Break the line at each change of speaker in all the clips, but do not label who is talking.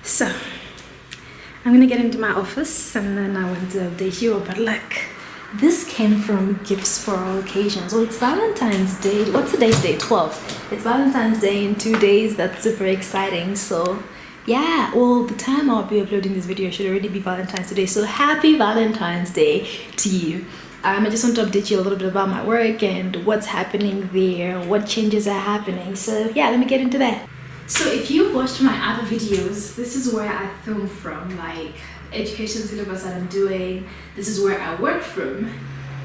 So I'm gonna get into my office and then I want to update you. But look, this came from Gifts For All Occasions. Well, it's Valentine's Day. What's the date today? 12th. It's Valentine's Day in 2 days. That's super exciting. So yeah, well, the time I'll be uploading this video should already be Valentine's Day. So happy Valentine's Day to you. I just want to update you a little bit about my work and what's happening there, what changes are happening. So yeah, let me get into that. So if you watched my other videos, this is where I film from, like education syllabus that I'm doing. This is where I work from.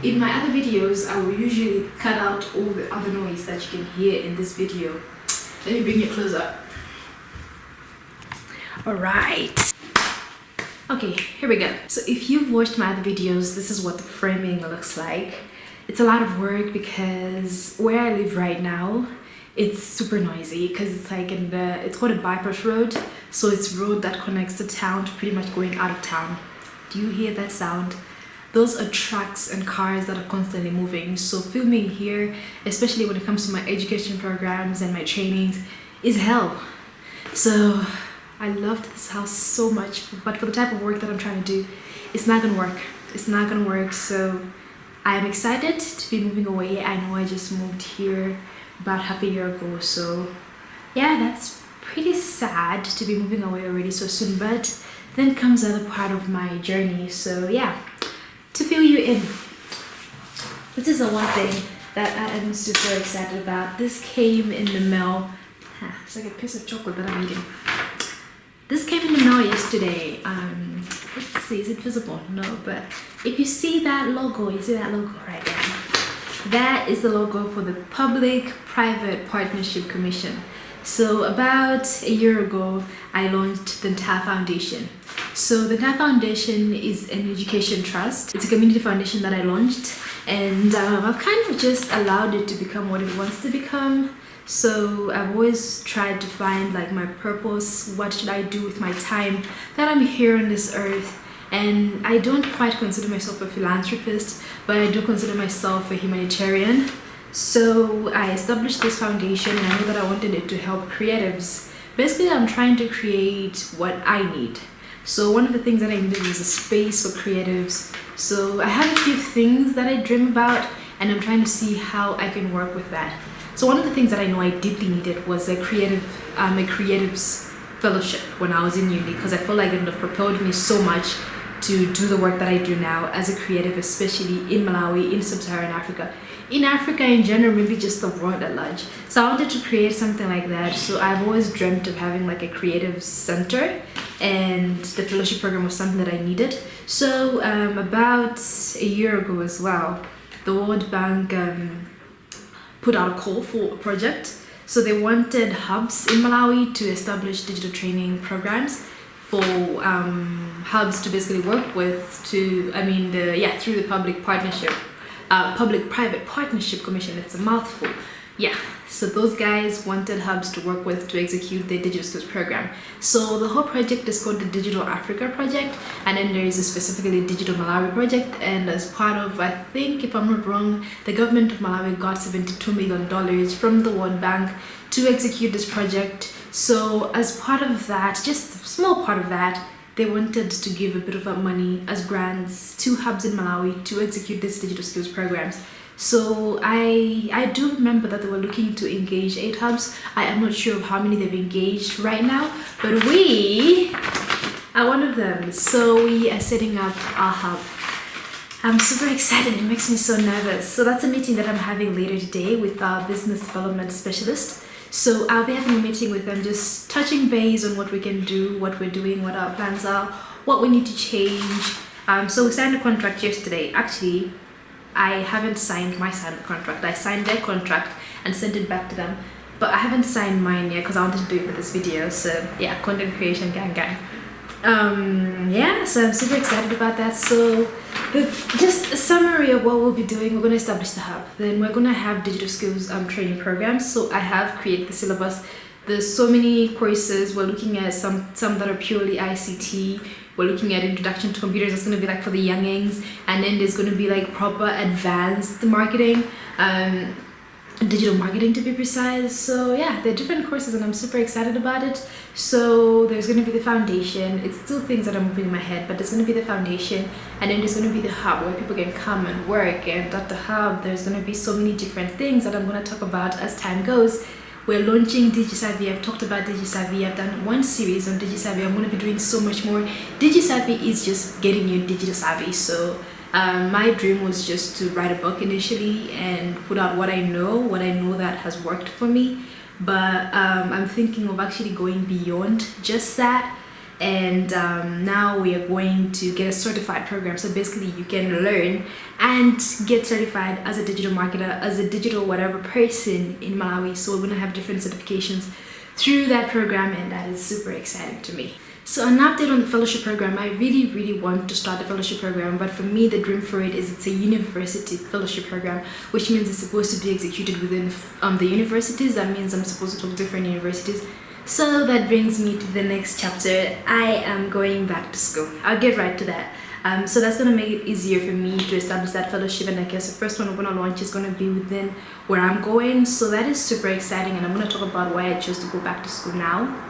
In my other videos, I will usually cut out all the other noise that you can hear in this video. Let me bring it closer. Alright. Okay, here we go. So if you've watched my other videos, this is what the framing looks like. It's a lot of work because where I live right now, it's super noisy because it's like it's called a bypass road. So it's a road that connects the town to pretty much going out of town. Do you hear that sound? Those are trucks and cars that are constantly moving. So filming here, especially when it comes to my education programs and my trainings, is hell. So I loved this house so much, but for the type of work that I'm trying to do, it's not gonna work. It's not gonna work. So I'm excited to be moving away. I know I just moved here about half a year ago, so yeah, that's pretty sad to be moving away already so soon, but then comes the other part of my journey. So yeah, to fill you in, this is the one thing that I am super excited about. This came in the mail. It's like a piece of chocolate that I'm eating. This came in the mail yesterday. Let's see, is it visible? No, but if you see that logo, you see that logo right there? That is the logo for the Public-Private Partnership Commission. So about a year ago, I launched the Ntha Foundation. So the Ntha Foundation is an education trust. It's a community foundation that I launched, and I've kind of just allowed it to become what it wants to become. So I've always tried to find like my purpose. What should I do with my time that I'm here on this earth? And I don't quite consider myself a philanthropist, but I do consider myself a humanitarian. So I established this foundation, and I know that I wanted it to help creatives. Basically, I'm trying to create what I need. So one of the things that I needed was a space for creatives. So I have a few things that I dream about, and I'm trying to see how I can work with that. So one of the things that I know I deeply needed was a creatives fellowship when I was in uni, because I feel like it would have propelled me so much to do the work that I do now as a creative, especially in Malawi, in sub-Saharan Africa. In Africa in general, maybe just the world at large. So I wanted to create something like that. So I've always dreamt of having like a creative center, and the fellowship program was something that I needed. So about a year ago as well, the World Bank put out a call for a project. So they wanted hubs in Malawi to establish digital training programs for hubs to basically work with through the Public-Private Partnership Commission. It's a mouthful. Yeah, so those guys wanted hubs to work with to execute their digital skills program. So the whole project is called the Digital Africa Project, and then there is a specifically Digital Malawi Project, and as part of, I think if I'm not wrong, the government of Malawi got $72 million from the World Bank to execute this project. So as part of that, just a small part of that, they wanted to give a bit of money as grants to hubs in Malawi to execute these digital skills programs. So I do remember that they were looking to engage 8 hubs. I am not sure of how many they've engaged right now, but we are one of them. So we are setting up our hub. I'm super excited. It makes me so nervous. So that's a meeting that I'm having later today with our business development specialist. So I'll be having a meeting with them, just touching base on what we can do, what we're doing, what our plans are, what we need to change. So we signed a contract yesterday. Actually, I haven't signed my side of the contract. I signed their contract and sent it back to them, but I haven't signed mine yet because I wanted to do it for this video. So yeah, content creation gang. Yeah, so I'm super excited about that. So just a summary of what we'll be doing. We're going to establish the hub, then we're going to have digital skills training programs. So I have created the syllabus. There's so many courses. We're looking at some that are purely ICT. We're looking at introduction to computers. That's going to be like for the youngings, and then there's going to be like proper advanced marketing. digital marketing to be precise. So yeah, they're different courses and I'm super excited about it. So there's going to be the foundation. It's still things that I'm moving in my head, but there's going to be the foundation, and then there's going to be the hub where people can come and work. And at the hub there's going to be so many different things that I'm going to talk about as time goes. We're launching DigiSavvy. I've talked about DigiSavvy. I've done one series on DigiSavvy. I'm going to be doing so much more. DigiSavvy is just getting you digital savvy. So my dream was just to write a book initially and put out what I know that has worked for me. But I'm thinking of actually going beyond just that. And now we are going to get a certified program. So basically you can learn and get certified as a digital marketer, as a digital whatever person in Malawi. So we're going to have different certifications through that program, and that is super exciting to me. So an update on the fellowship program. I really want to start the fellowship program, but for me the dream for it is it's a university fellowship program, which means it's supposed to be executed within the universities. That means I'm supposed to talk to different universities. So that brings me to the next chapter. I am going back to school. I'll get right to that. So that's going to make it easier for me to establish that fellowship, and I guess the first one we're going to launch is going to be within where I'm going. So that is super exciting, and I'm going to talk about why I chose to go back to school now.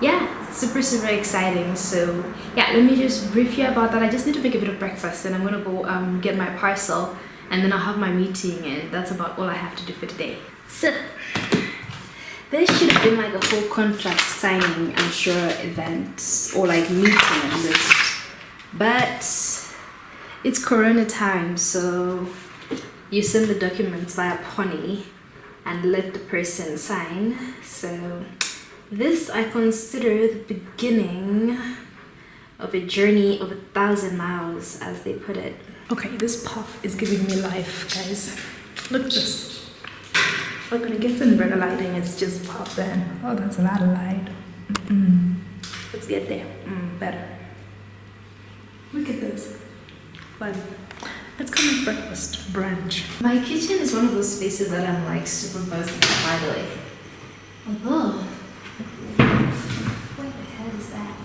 Yeah, super exciting. So yeah, let me just brief you about that. I just need to make a bit of breakfast, and I'm going to go get my parcel, and then I'll have my meeting, and that's about all I have to do for today. So there should have been like a whole contract signing, I'm sure, event or like meeting on this. But it's Corona time, so you send the documents via Pony and let the person sign. So this I consider the beginning of a journey of 1,000 miles, as they put it. Okay, this puff is giving me life, guys. Look at this. We're gonna get some better lighting. It's just puff then. Oh, that's a lot of light. Let's get there. Better. Look at this. Fun. Let's come with breakfast, brunch. My kitchen is one of those spaces that I'm like super buzzed about, by the way. Although, what the hell is that?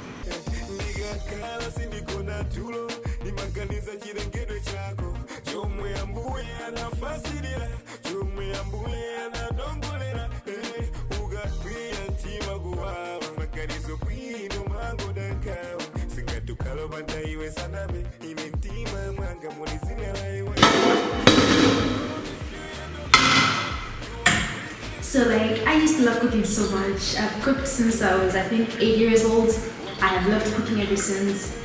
So like, I used to love cooking so much. I've cooked since I was, I think, 8 years old. I have loved cooking ever since.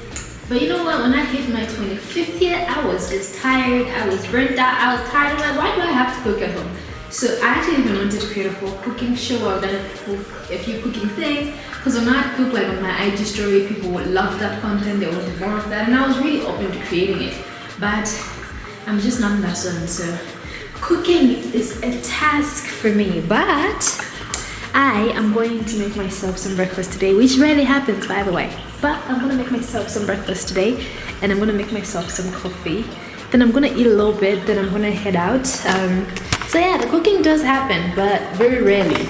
But you know what, when I hit my 25th year, I was just tired. I was burnt out. I was tired. I'm like, why do I have to cook at home? So I actually even wanted to create a whole cooking show. I've done a few cooking things. Because when I cook like on my IG story, people would love that content. They wanted more of that. And I was really open to creating it. But I'm just not in that zone. So cooking is a task for me. But I am going to make myself some breakfast today, which rarely happens, by the way. But I'm going to make myself some breakfast today. And I'm going to make myself some coffee. Then I'm going to eat a little bit. Then I'm going to head out. So yeah, the cooking does happen, but very rarely.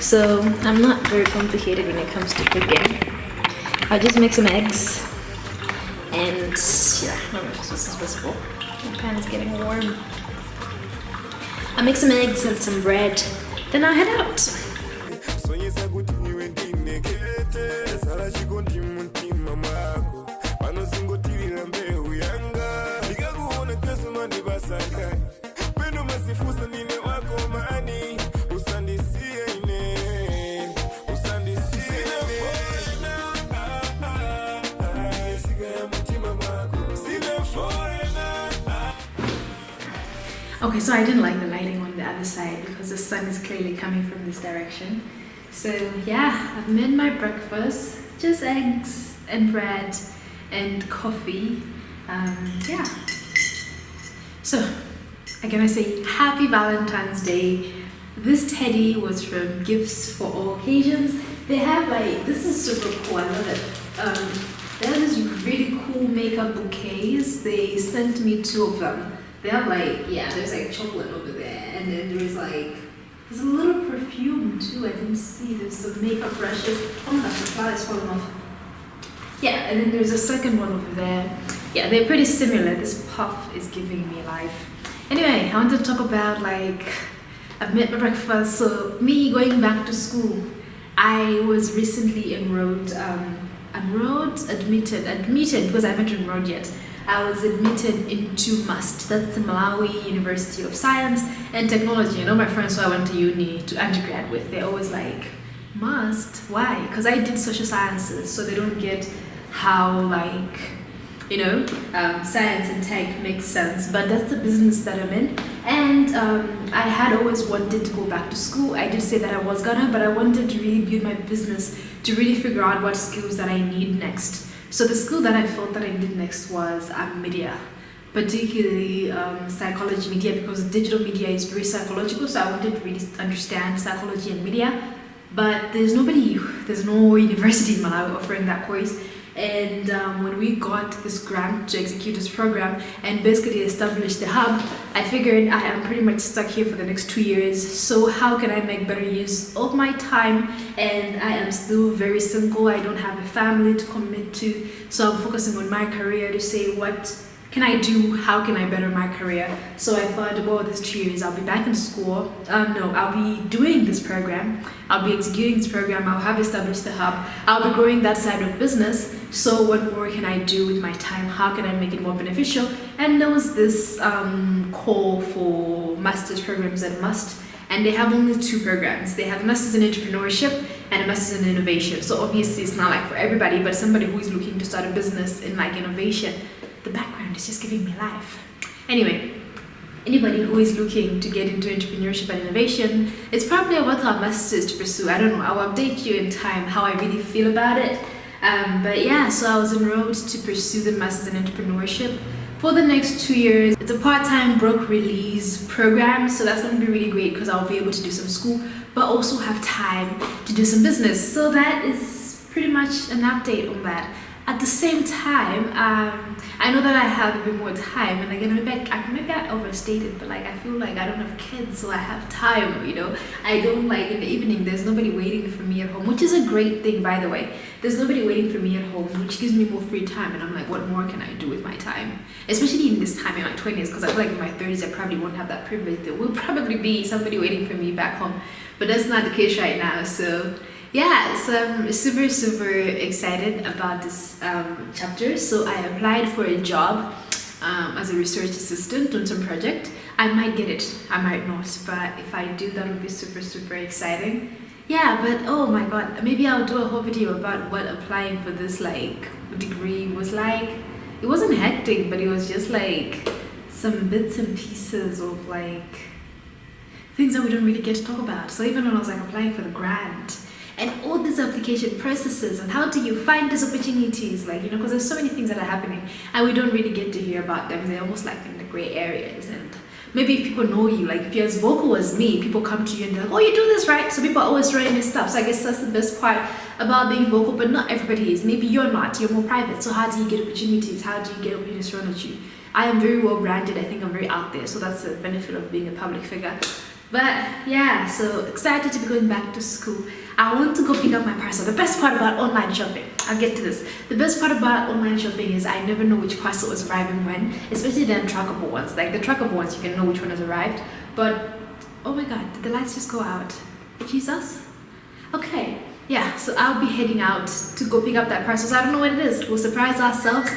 So I'm not very complicated when it comes to cooking. I'll just make some eggs. And yeah, I don't know if this is visible. The pan is getting warm. I'll make some eggs and some bread. Then I'll head out. Okay, so I didn't like the lighting on the other side because the sun is clearly coming from this direction. So yeah, I've made my breakfast, just eggs and bread and coffee. Yeah. So I'm gonna say happy Valentine's Day. This teddy was from Gifts for All Occasions. They have like, this is super cool, I love it. They have these really cool makeup bouquets. They sent me 2 of them. They have like, yeah, there's like chocolate over there, and then there's a little perfume too. I didn't see. There's some makeup brushes. Oh my gosh, the flower is falling off. Yeah, and then there's a second one over there. Yeah, they're pretty similar. This puff is giving me life. Anyway, I want to talk about like I've met my breakfast. So me going back to school, I was recently admitted because I haven't enrolled yet. I was admitted into MUST. That's the Malawi University of Science and Technology. You know, my friends who I went to uni to undergrad with, they're always like, MUST? Why? Because I did social sciences, so they don't get how, like, you know, science and tech makes sense. But that's the business that I'm in. And I had always wanted to go back to school. I did say that I was gonna, but I wanted to really build my business, to really figure out what skills that I need next. So the skill that I felt that I needed next was media, particularly psychology media, because digital media is very psychological. So I wanted to really understand psychology and media. But there's no university in Malawi offering that course. And when we got this grant to execute this program and basically establish the hub, I figured I am pretty much stuck here for the next 2 years. So how can I make better use of my time? And I am still very single. I don't have a family to commit to. So I'm focusing on my career to say, what can I do? How can I better my career? So I thought, well, this 2 years, I'll be back in school. I'll be doing this program. I'll be executing this program. I'll have established the hub. I'll be growing that side of business. So what more can I do with my time? How can I make it more beneficial? And there was this call for master's programs at MUST. And they have only 2 programs. They have a master's in entrepreneurship and a master's in innovation. So obviously it's not like for everybody, but somebody who is looking to start a business in like innovation. The background is just giving me life. Anyway, anybody who is looking to get into entrepreneurship and innovation, it's probably a worthwhile master's to pursue. I don't know, I'll update you in time how I really feel about it. But yeah, so I was enrolled to pursue the master's in entrepreneurship for the next 2 years. It's a part-time broke release program, so that's going to be really great because I'll be able to do some school, but also have time to do some business. So that is pretty much an update on that. At the same time, I know that I have a bit more time, and again, maybe I overstated, but like I feel like I don't have kids, so I have time, you know. I don't like in the evening, there's nobody waiting for me at home, which is a great thing, by the way. There's nobody waiting for me at home, which gives me more free time, and I'm like, what more can I do with my time? Especially in this time in my 20s, because I feel like in my 30s I probably won't have that privilege. There will probably be somebody waiting for me back home, but that's not the case right now. So yeah, so I'm super excited about this chapter. So I applied for a job as a research assistant on some project. I might get it, I might not, but if I do, that would be super exciting. Yeah, but oh my god, maybe I'll do a whole video about what applying for this like degree was like. It wasn't hectic, but it was just like some bits and pieces of like things that we don't really get to talk about. So even when I was like applying for the grant and all these application processes and how do you find these opportunities, like, you know, because there's so many things that are happening and we don't really get to hear about them. They're almost like in the gray areas. And maybe if people know you, like if you're as vocal as me, people come to you and they're like, oh, you do this right. So people are always trying this stuff. So I guess that's the best part about being vocal, but not everybody is. Maybe you're not, you're more private. So how do you get opportunities? How do you get opportunities thrown at you? I am very well branded. I think I'm very out there. So that's the benefit of being a public figure. But yeah, so excited to be going back to school. I want to go pick up my parcel. The best part about online shopping, I'll get to this. The best part about online shopping is I never know which parcel is arriving when, especially the untrackable ones. Like the trackable ones, you can know which one has arrived. But oh my god, did the lights just go out? Jesus? Okay, yeah, so I'll be heading out to go pick up that parcel. So I don't know what it is. We'll surprise ourselves.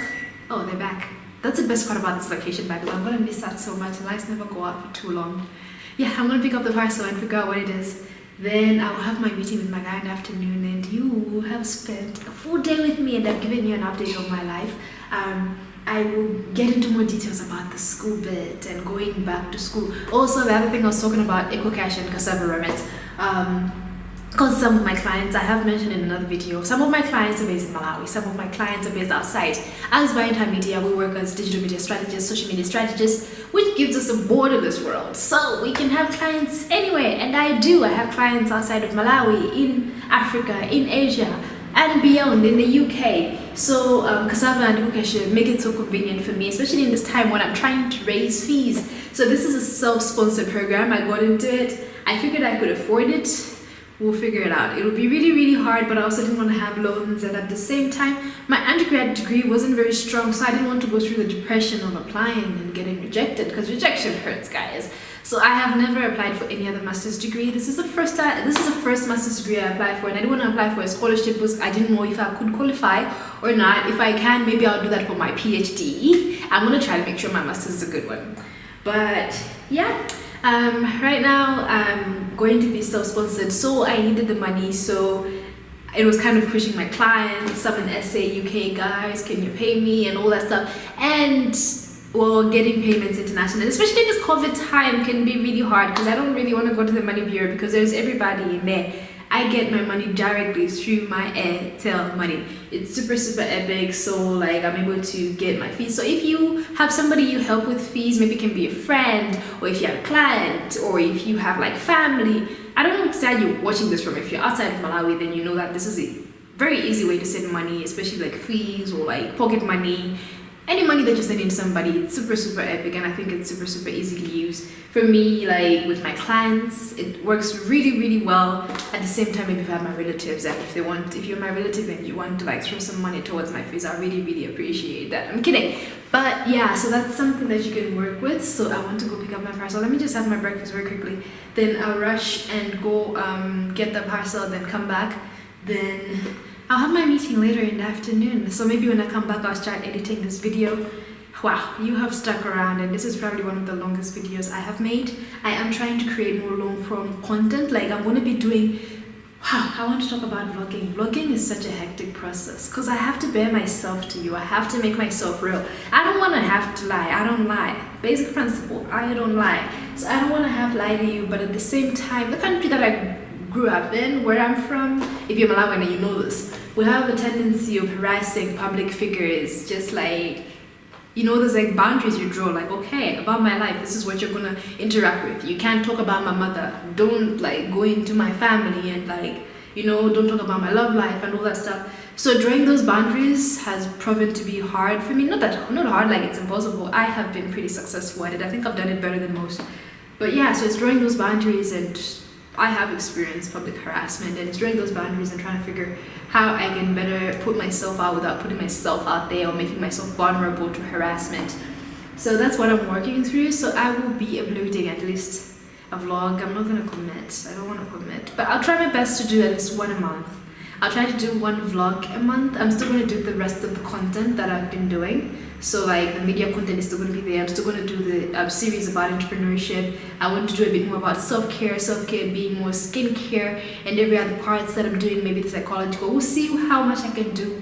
Oh, they're back. That's the best part about this location, by the way. I'm gonna miss that so much. The lights never go out for too long. Yeah, I'm gonna pick up the parcel and figure out what it is. Then I will have my meeting with my guy in the afternoon, and you have spent a full day with me, and I've given you an update of my life. I will get into more details about the school bit and going back to school. Also, the other thing I was talking about, EcoCash and cassava remit. Because some of my clients, I have mentioned in another video, some of my clients are based in Malawi, some of my clients are based outside. As by Ntha Media, we work as digital media strategists, social media strategists, which gives us a borderless world. So we can have clients anywhere, and I do. I have clients outside of Malawi, in Africa, in Asia, and beyond, in the UK. So cassava and EcoCash make it so convenient for me, especially in this time when I'm trying to raise fees. So this is a self-sponsored program. I got into it. I figured I could afford it. We'll figure it out. It'll be really hard, but I also didn't want to have loans, and at the same time, my undergrad degree wasn't very strong, so I didn't want to go through the depression of applying and getting rejected, because rejection hurts, guys. So I have never applied for any other master's degree. This is the first master's degree I applied for, and I didn't want to apply for a scholarship because I didn't know if I could qualify or not. If I can, maybe I'll do that for my PhD. I'm gonna try to make sure my master's is a good one. But yeah, right now I'm going to be self-sponsored, so I needed the money. So it was kind of pushing my clients, some in SA, UK, guys, can you pay me, and all that stuff. And well, getting payments international, especially this COVID time, can be really hard because I don't really want to go to the money bureau because there's everybody in there. I get my money directly through my Airtel money. It's super epic, so like I'm able to get my fees. So if you have somebody you help with fees, maybe it can be a friend, or if you have a client, or if you have like family. I don't know what side you're watching this from. If you're outside of Malawi, then you know that this is a very easy way to send money, especially like fees or like pocket money. Any money that you're sending to somebody, it's super epic, and I think it's super easy to use. For me, like with my clients, it works really well. At the same time, maybe if I have my relatives, and if you're my relative and you want to like throw some money towards my fees, I really appreciate that. I'm kidding. But yeah, so that's something that you can work with. So I want to go pick up my parcel. Let me just have my breakfast very quickly. Then I'll rush and go get the parcel, then come back. Then I'll have my meeting later in the afternoon. So maybe when I come back, I'll start editing this video. Wow, you have stuck around, and this is probably one of the longest videos I have made. I am trying to create more long form content. Like I'm going to be doing, I want to talk about vlogging. Vlogging is such a hectic process because I have to bear myself to you. I have to make myself real. I don't want to have to lie. I don't lie. Basic principle, I don't lie. So I don't want to have lie to you, but at the same time, the country that I grew up in, where I'm from, if you're Malawian and you know this, we have a tendency of harassing public figures. Just like, you know, there's like boundaries you draw, like, okay, about my life, this is what you're gonna interact with. You can't talk about my mother, don't like go into my family, and like, you know, don't talk about my love life and all that stuff. So drawing those boundaries has proven to be hard for me. Not hard like it's impossible. I have been pretty successful at it. I think I've done it better than most. But yeah, so it's drawing those boundaries, and I have experienced public harassment, and it's drawing those boundaries and trying to figure how I can better put myself out without putting myself out there or making myself vulnerable to harassment. So that's what I'm working through. So I will be uploading at least a vlog. I'm not gonna commit. I don't want to commit, but I'll try my best to do at least one a month. I'll try to do one vlog a month. I'm still going to do the rest of the content that I've been doing. So like the media content is still going to be there. I'm still going to do the series about entrepreneurship. I want to do a bit more about self-care being more skincare, and every other parts that I'm doing, maybe the psychological. We'll see how much I can do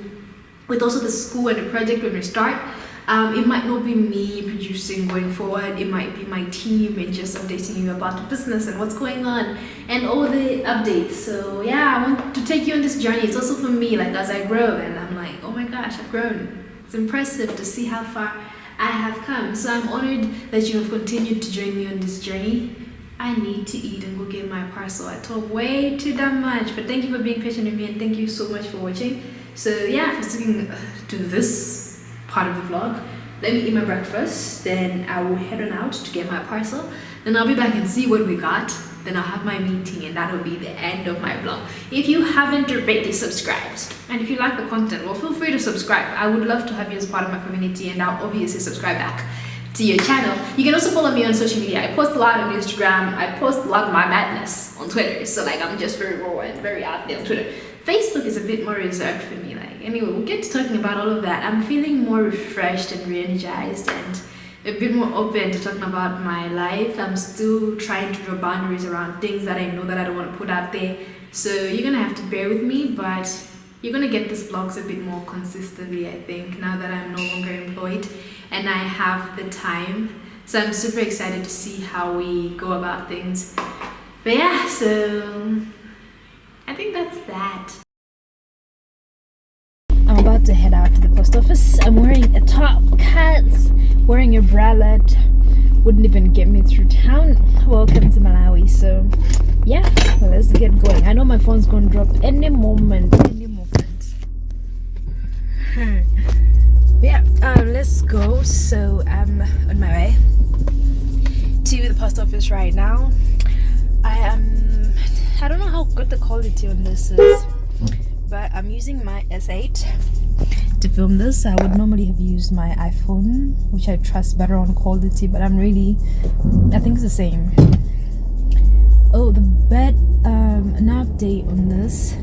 with also the school and the project when we start. It might not be me producing going forward. It might be my team and just updating you about the business and what's going on and all the updates. So yeah, I want to take you on this journey. It's also for me, like as I grow, and I'm like, oh my gosh, I've grown. It's impressive to see how far I have come. So I'm honored that you have continued to join me on this journey. I need to eat and go get my parcel. I talk way too damn much, but thank you for being patient with me, and thank you so much for watching. So yeah, for sticking to this part of the vlog. Let me eat my breakfast, then I will head on out to get my parcel. Then I'll be back and see what we got. Then I'll have my meeting, and that will be the end of my vlog. If you haven't already subscribed, and if you like the content, well, feel free to subscribe. I would love to have you as part of my community, and I'll obviously subscribe back to your channel. You can also follow me on social media. I post a lot on Instagram. I post a lot of my madness on Twitter. So like I'm just very raw and very out there on Twitter. Facebook is a bit more reserved for me. Like anyway, we'll get to talking about all of that. I'm feeling more refreshed and re-energized and a bit more open to talking about my life. I'm still trying to draw boundaries around things that I know that I don't want to put out there. So you're gonna have to bear with me, but you're gonna get these vlogs a bit more consistently, I think, now that I'm no longer employed and I have the time. So I'm super excited to see how we go about things. But yeah, so I think that's that. I'm about to head out to the post office. I'm wearing a top, cats, wearing a bralette. Wouldn't even get me through town. Welcome to Malawi. So yeah, well, let's get going. I know my phone's gonna drop any moment. Yeah, let's go. So I'm on my way to the post office right now. I don't know how good the quality on this is, but I'm using my S8 to film this. I would normally have used my iPhone, which I trust better on quality, but I think it's the same. Oh, the bed, an update on this.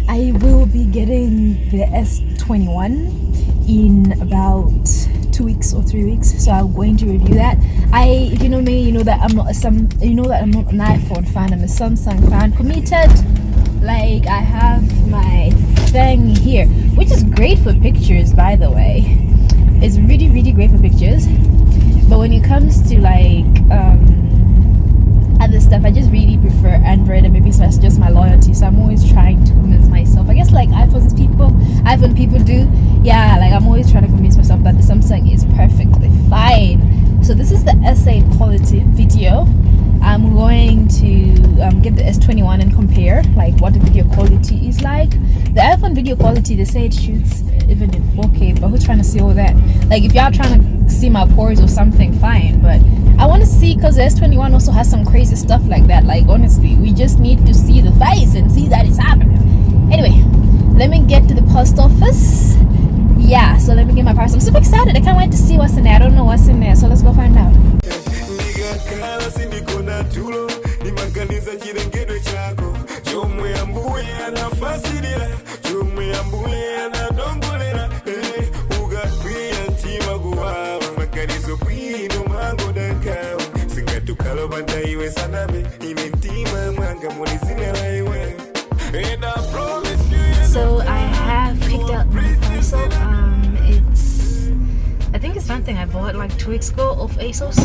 I will be getting the S21 in about 2 weeks or 3 weeks, so I'm going to review that. If you know me, you know that I'm not an iPhone fan. I'm a Samsung fan, committed. Like, I have my thing here, which is great for pictures, by the way. It's really, really great for pictures. But when it comes to like other stuff, I just really prefer Android, and maybe that's just my loyalty. So I'm always trying to convince myself. I guess like iPhone people do. Yeah, like I'm always trying to convince myself that the Samsung is perfectly fine. So this is the SA quality video. I'm going to get the S21 and compare like what the video quality is like. The iPhone video quality, they say it shoots even in 4K, but who's trying to see all that? Like if y'all trying to see my pores or something, fine, but I want to see, because the S21 also has some crazy stuff like that. Like honestly, we just need to see the face and see that it's happening. Anyway, let me get to the post office. Yeah, so let me get my parcel. I'm super excited. I can't wait to see what's in there. I don't know what's in there, so let's go find out. So I have picked out my parcel. I think it's something I bought like 2 weeks ago off ASOS.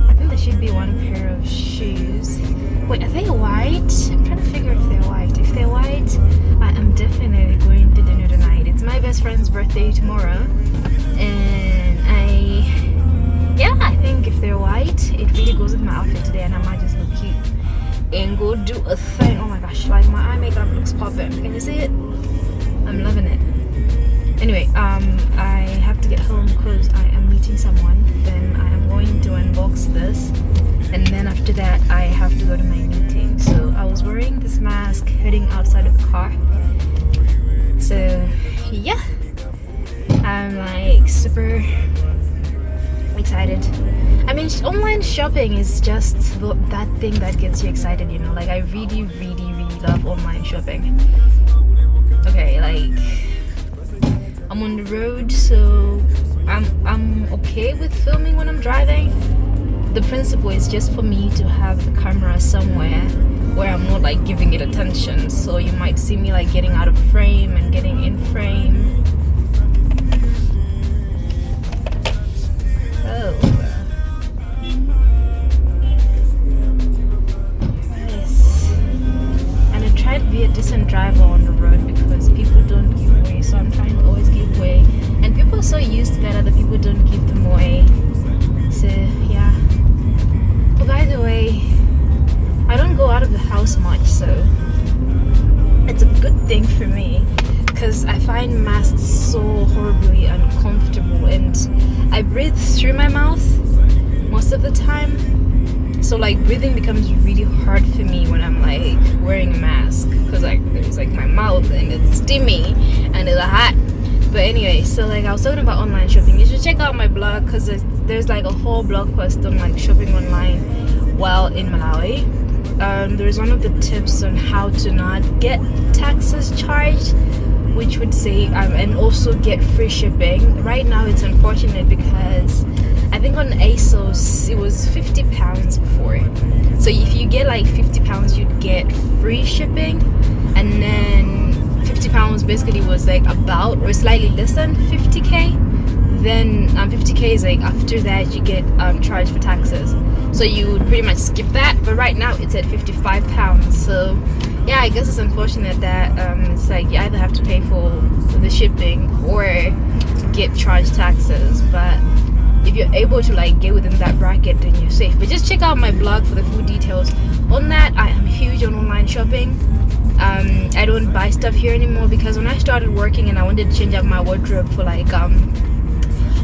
I think there should be one pair of shoes. Wait, are they white? I'm trying to figure if they're white. If they're white, I am definitely going to dinner tonight. It's my best friend's birthday tomorrow, and I think if they're white, it really goes with my outfit today, and I might just look cute and go do a thing. Oh my gosh, like my eye makeup looks popping. Can you see it? I'm loving it. Anyway, I have to get home because I am meeting someone. Then I am going to unbox this, and then after that I have to go to my meeting. So I was wearing this mask heading outside of the car. So yeah, I'm like super excited. I mean, online shopping is just that thing that gets you excited, you know. Like I really, really, really love online shopping. Okay, like I'm on the road, so I'm okay with filming when I'm driving. The principle is just for me to have the camera somewhere where I'm not like giving it attention. So you might see me like getting out of frame and getting in frame. Oh. Nice. And I try to be a decent driver on the road because people don't give way, so I'm trying to always give way. And people are so used to that other people don't give them way. So yeah. But by the way, I don't go out of the house much, so it's a good thing for me, because I find masks so horribly uncomfortable, and I breathe through my mouth most of the time. So like breathing becomes really hard for me when I'm like wearing a mask, because like there's like my mouth and it's steamy and it's hot. But anyway, so like I was talking about online shopping. You should check out my blog, because there's like a whole blog post on like shopping online while in Malawi. There's one of the tips on how to not get taxes charged, which would say and also get free shipping. Right now it's unfortunate because I think on ASOS it was £50 before. So if you get like £50, you'd get free shipping, and then £50 basically was like about or slightly less than 50k. Then 50k is like after that you get charged for taxes. So you would pretty much skip that. But right now it's at £55. So yeah, I guess it's unfortunate that it's like you either have to pay for the shipping or get charged taxes. But if you're able to like get within that bracket, then you're safe. But just check out my blog for the full details on that. I am huge on online shopping. I don't buy stuff here anymore because when I started working and I wanted to change up my wardrobe for like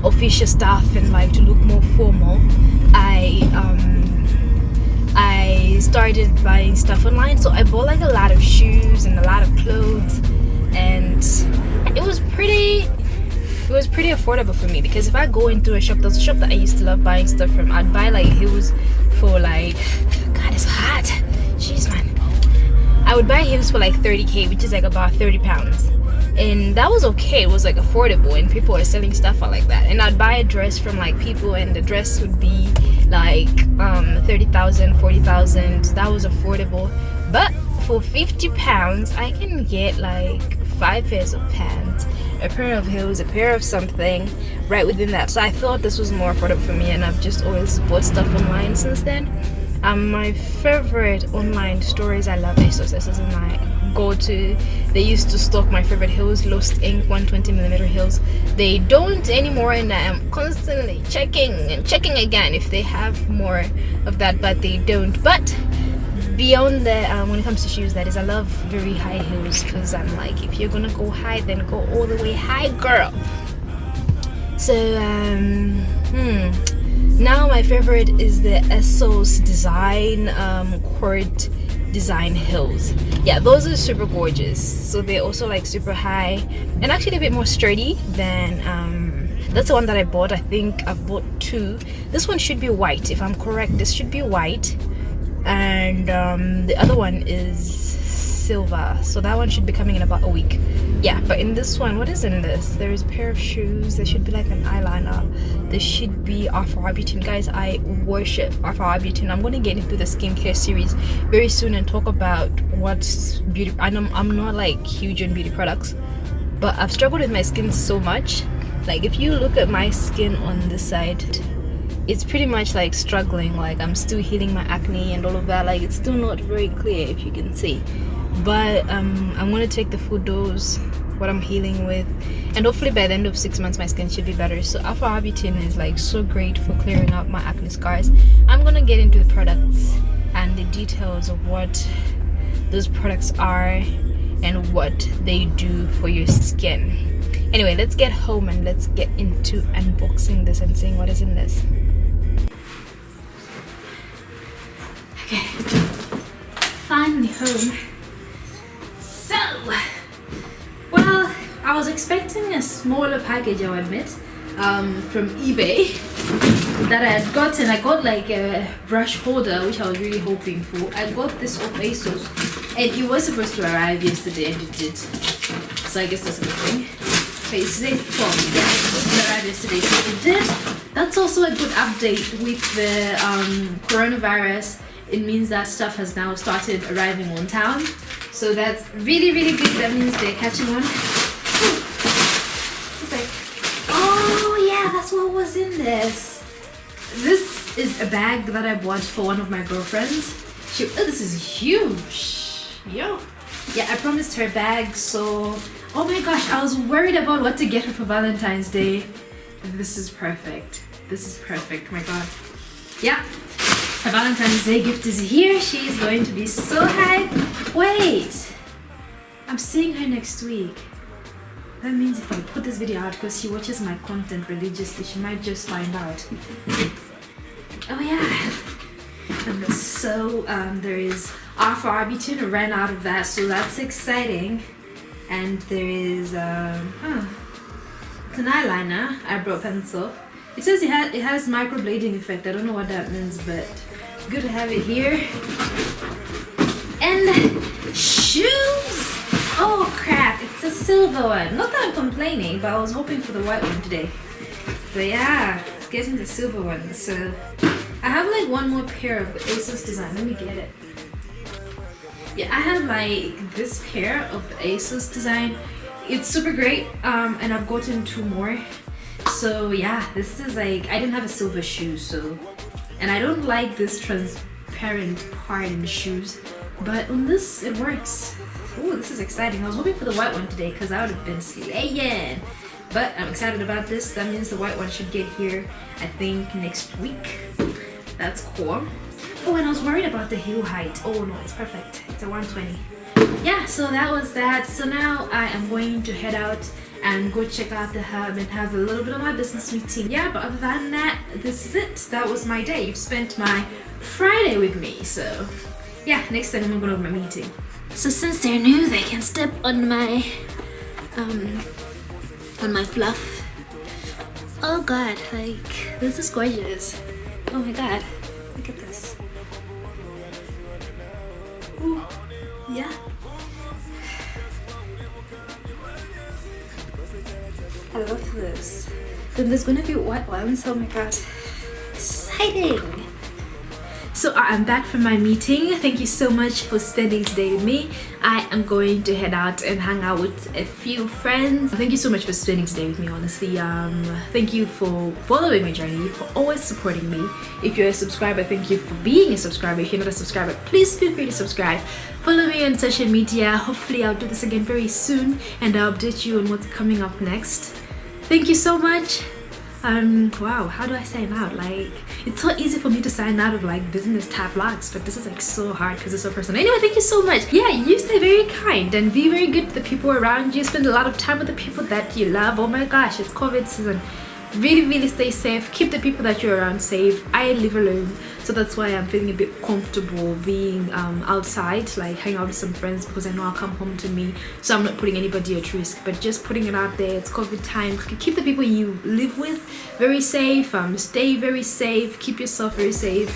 official stuff and like to look more formal, I started buying stuff online. So I bought like a lot of shoes and a lot of clothes, and it was pretty affordable for me, because if I go into a shop, there's a shop that I used to love buying stuff from, I'd buy like heels for like, God, it's hot, jeez man, I would buy heels for like 30k, which is like about 30 pounds, and that was okay. It was like affordable, and people were selling stuff for like that. And I'd buy a dress from like people, and the dress would be like 30,000, 40,000. That was affordable. But for 50 pounds I can get like 5 pairs of pants, a pair of heels, a pair of something right within that. So I thought this was more affordable for me, and I've just always bought stuff online since then. My favorite online stores, I love ASOS. This is my go-to. They used to stock my favorite heels, Lost Ink 120mm heels. They don't anymore, and I am constantly checking and checking again if they have more of that, but they don't. But beyond that, when it comes to shoes, that is, I love very high heels, because I'm like, if you're gonna go high, then go all the way high, girl. So now my favorite is the ASOS design court design heels. Yeah, those are super gorgeous. So they're also like super high and actually a bit more sturdy than that's the one that I bought. I think I've bought 2. This one should be white, if I'm correct. This should be white, and the other one is silver, so that one should be coming in about a week. Yeah, but in this one, what is in this? There is a pair of shoes. There should be like an eyeliner. There should be Afro-Arbutin. Guys, I worship Afro-Arbutin. I'm going to get into the skincare series very soon and talk about what's beauty. I know I'm not like huge on beauty products, but I've struggled with my skin so much. Like, if you look at my skin on this side, it's pretty much like struggling. Like, I'm still healing my acne and all of that. Like, it's still not very clear, if you can see. But I'm going to take the full dose, what I'm healing with, and hopefully by the end of 6 months my skin should be better. So Afro-Arbutin is like so great for clearing up my acne scars. I'm going to get into the products and the details of what those products are and what they do for your skin. Anyway, let's get home and let's get into unboxing this and seeing what is in this. Okay, finally home. So, well, I was expecting a smaller package, I'll admit, from eBay that I had gotten. I got like a brush holder, which I was really hoping for. I got this off ASOS, and it was supposed to arrive yesterday, and it did. So I guess that's a good thing. Okay, it's today's 12th. Yeah, it's supposed to arrive yesterday, so it did. That's also a good update with the coronavirus. It means that stuff has now started arriving on town. So that's really, really good. That means they're catching on. It's like, oh yeah, that's what was in this. This is a bag that I bought for one of my girlfriends. Oh, this is huge. Yo. Yeah, I promised her a bag, so oh my gosh, I was worried about what to get her for Valentine's Day. This is perfect. This is perfect, my god. Yeah. Her Valentine's Day gift is here. She is going to be so hyped. Wait, I'm seeing her next week. That means if I put this video out, because she watches my content religiously, she might just find out. Oh yeah. And so there is Afro-Arbutin, ran out of that, so that's exciting. And there is it's an eyeliner, eyebrow pencil. It says it has microblading effect. I don't know what that means, but good to have it here. And shoes! Oh crap, it's a silver one. Not that I'm complaining, but I was hoping for the white one today. But yeah, getting the silver one. So I have like one more pair of the ASOS design. Let me get it. Yeah, I have like this pair of the ASOS design. It's super great, and I've gotten 2 more. So yeah, this is like, I didn't have a silver shoe, so, and I don't like this transparent part in the shoes, but on this it works. Oh, this is exciting. I was hoping for the white one today because I would have been slaying, but I'm excited about this. That means the white one should get here, I think, next week. That's cool. Oh, and I was worried about the heel height. Oh no, it's perfect. It's a 120. Yeah, so that was that. So now I am going to head out and go check out the hub and have a little bit of my business meeting. Yeah, but other than that, this is it. That was my day. You've spent my Friday with me. So yeah, next time I'm gonna have my meeting. So since they're new, they can step on my fluff. Oh god, like this is gorgeous. Oh my god, look at this. Ooh, yeah. I love this. Then there's gonna be white ones. Oh my god, exciting. So I'm back from my meeting. Thank you so much for spending today with me. I am going to head out and hang out with a few friends. Thank you so much for spending today with me, honestly. Thank you for following my journey, for always supporting me. If you're a subscriber, thank you for being a subscriber. If you're not a subscriber, please feel free to subscribe. Follow me on social media. Hopefully I'll do this again very soon and I'll update you on what's coming up next. Thank you so much. Wow, how do I sign out? Like, it's so easy for me to sign out of like business type vlogs, but this is like so hard because it's so personal. Anyway, thank you so much. Yeah, you stay very kind and be very good to the people around you. Spend a lot of time with the people that you love. Oh my gosh, it's COVID season. Really stay safe. Keep the people that you're around safe. I live alone, so that's why I'm feeling a bit comfortable being outside, like hanging out with some friends, because I know I'll come home to me, so I'm not putting anybody at risk, but just putting it out there. It's COVID time. Keep the people you live with very safe. Stay very safe. Keep yourself very safe.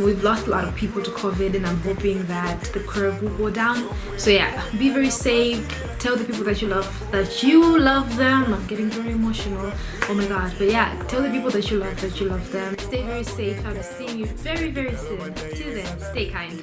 We've lost a lot of people to COVID and I'm hoping that the curve will go down. So yeah, be very safe. Tell the people that you love them. I'm getting very emotional. Oh my god, but yeah, tell the people that you love them. Stay very safe. I'll be seeing you very soon. Till then, stay kind.